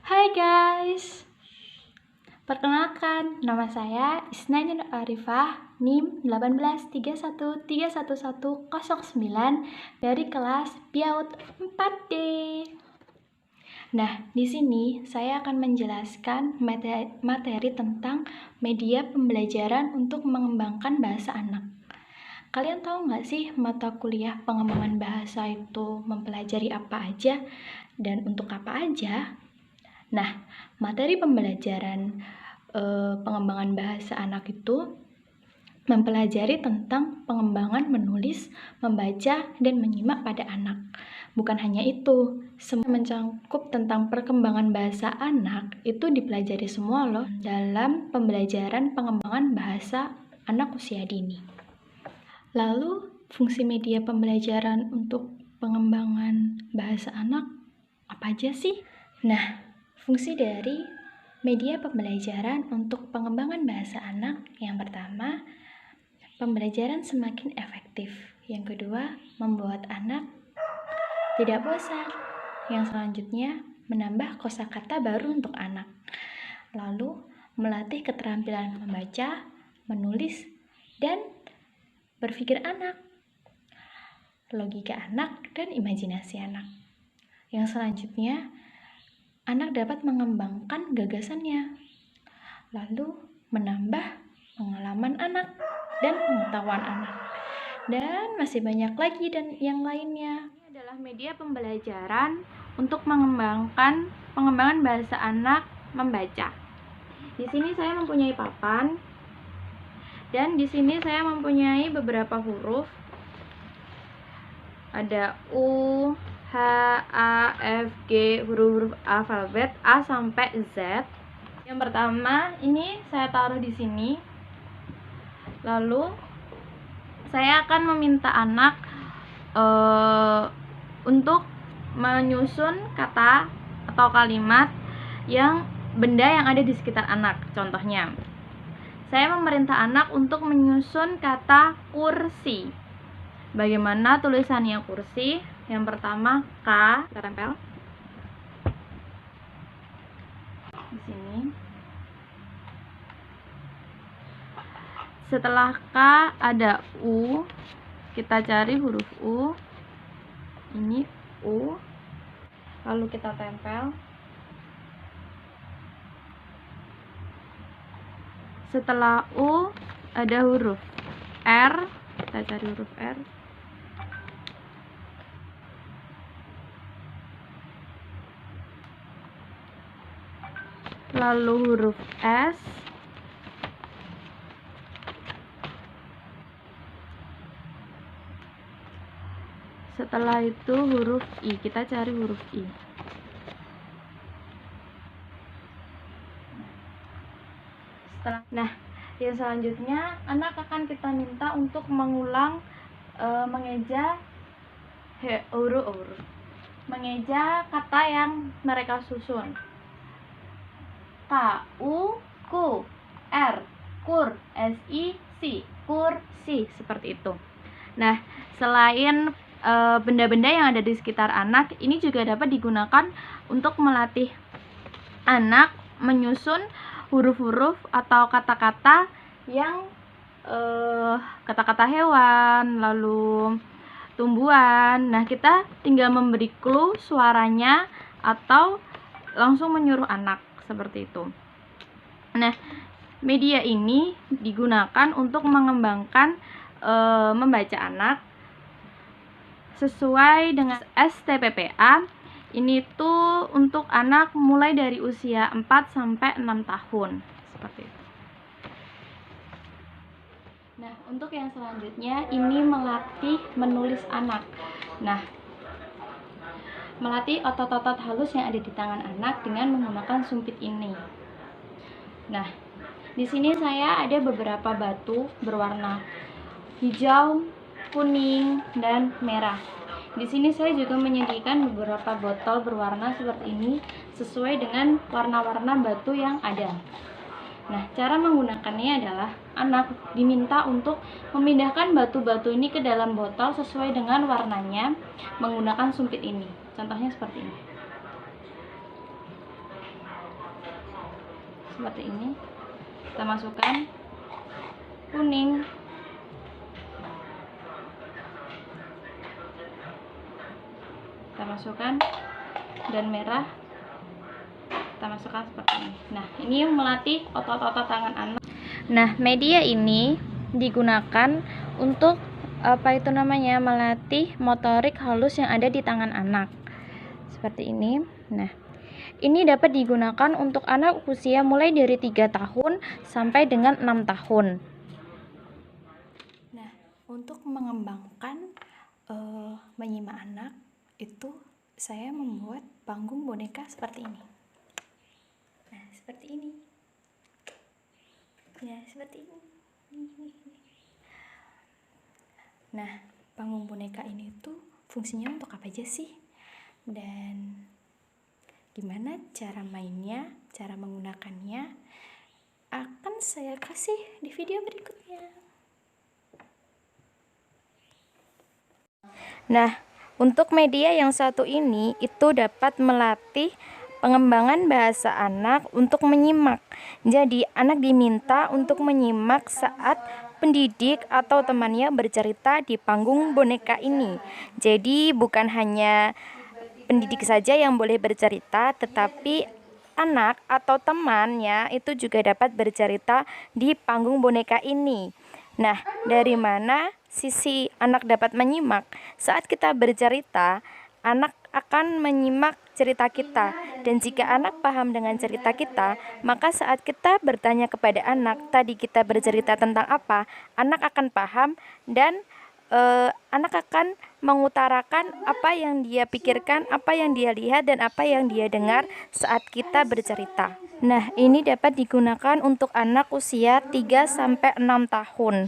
Hai guys, perkenalkan nama saya Isnaini Arifah, NIM 183131109 dari kelas PIAUD 4D. Nah, di sini saya akan menjelaskan materi tentang media pembelajaran untuk mengembangkan bahasa anak. Kalian tahu nggak sih mata kuliah pengembangan bahasa itu mempelajari apa aja dan untuk apa aja? Nah, materi pembelajaran pengembangan bahasa anak itu mempelajari tentang pengembangan menulis, membaca, dan menyimak pada anak. Bukan hanya itu, semua mencakup tentang perkembangan bahasa anak itu dipelajari semua loh dalam pembelajaran pengembangan bahasa anak usia dini. Lalu, fungsi media pembelajaran untuk pengembangan bahasa anak apa aja sih? Nah, fungsi dari media pembelajaran untuk pengembangan bahasa anak yang pertama, pembelajaran semakin efektif. Yang kedua, membuat anak tidak bosan. Yang selanjutnya, menambah kosakata baru untuk anak. Lalu, melatih keterampilan membaca, menulis, dan berpikir anak, logika anak, dan imajinasi anak. Yang selanjutnya, anak dapat mengembangkan gagasannya, lalu menambah pengalaman anak dan pengetahuan anak, dan masih banyak lagi dan yang lainnya. Ini adalah media pembelajaran untuk mengembangkan pengembangan bahasa anak membaca. Di sini saya mempunyai papan, dan di sini saya mempunyai beberapa huruf. Ada U, H, A, F, G, huruf-huruf alfabet A sampai Z. Yang pertama ini saya taruh di sini. Lalu saya akan meminta anak untuk menyusun kata atau kalimat yang benda yang ada di sekitar anak. Contohnya, saya memerintah anak untuk menyusun kata kursi. Bagaimana tulisannya kursi? Yang pertama K, kita tempel di sini. Setelah K ada U, kita cari huruf U. Ini U, lalu kita tempel. Setelah U ada huruf R, kita cari huruf R. Lalu huruf S. Setelah itu huruf I, kita cari huruf I. Nah, yang selanjutnya anak akan kita minta untuk mengulang mengeja mengeja kata yang mereka susun. K, U, Ku, R, Kur, S, I, Si, kursi, seperti itu. Nah, selain benda-benda yang ada di sekitar anak, ini juga dapat digunakan untuk melatih anak menyusun huruf-huruf atau kata-kata yang kata-kata hewan, lalu tumbuhan. Nah, kita tinggal memberi clue suaranya atau langsung menyuruh anak seperti itu. Nah, media ini digunakan untuk mengembangkan membaca anak sesuai dengan STPPA. Ini tuh untuk anak mulai dari usia 4 sampai 6 tahun seperti itu. Nah, untuk yang selanjutnya ini melatih menulis anak. Nah, melatih otot-otot halus yang ada di tangan anak dengan menggunakan sumpit ini. Nah, di sini saya ada beberapa batu berwarna hijau, kuning, dan merah. Di sini saya juga menyediakan beberapa botol berwarna seperti ini sesuai dengan warna-warna batu yang ada. Nah, cara menggunakannya adalah anak diminta untuk memindahkan batu-batu ini ke dalam botol sesuai dengan warnanya menggunakan sumpit ini. Contohnya seperti ini. seperti ini. Kita masukkan kuning, kita masukkan, dan merah kita masukkan seperti ini. Nah, ini melatih otot-otot tangan anak. Nah, media ini digunakan untuk melatih motorik halus yang ada di tangan anak. Seperti ini. Nah, ini dapat digunakan untuk anak usia mulai dari 3 tahun sampai dengan 6 tahun. Nah, untuk mengembangkan menyimak anak, itu saya membuat panggung boneka seperti ini. Nah, seperti ini. Ya, seperti ini. Nah, panggung boneka ini tuh fungsinya untuk apa aja sih? Dan gimana cara mainnya, cara menggunakannya, akan saya kasih di video berikutnya. Nah, untuk media yang satu ini itu dapat melatih pengembangan bahasa anak untuk menyimak. Jadi, anak diminta untuk menyimak saat pendidik atau temannya bercerita di panggung boneka ini. Jadi, bukan hanya pendidik saja yang boleh bercerita, tetapi anak atau temannya itu juga dapat bercerita di panggung boneka ini. Nah, dari mana sisi anak dapat menyimak? Saat kita bercerita, anak akan menyimak cerita kita, dan jika anak paham dengan cerita kita, maka saat kita bertanya kepada anak, tadi kita bercerita tentang apa, anak akan paham dan anak akan mengutarakan apa yang dia pikirkan, apa yang dia lihat, dan apa yang dia dengar saat kita bercerita. Nah, ini dapat digunakan untuk anak usia 3-6 tahun.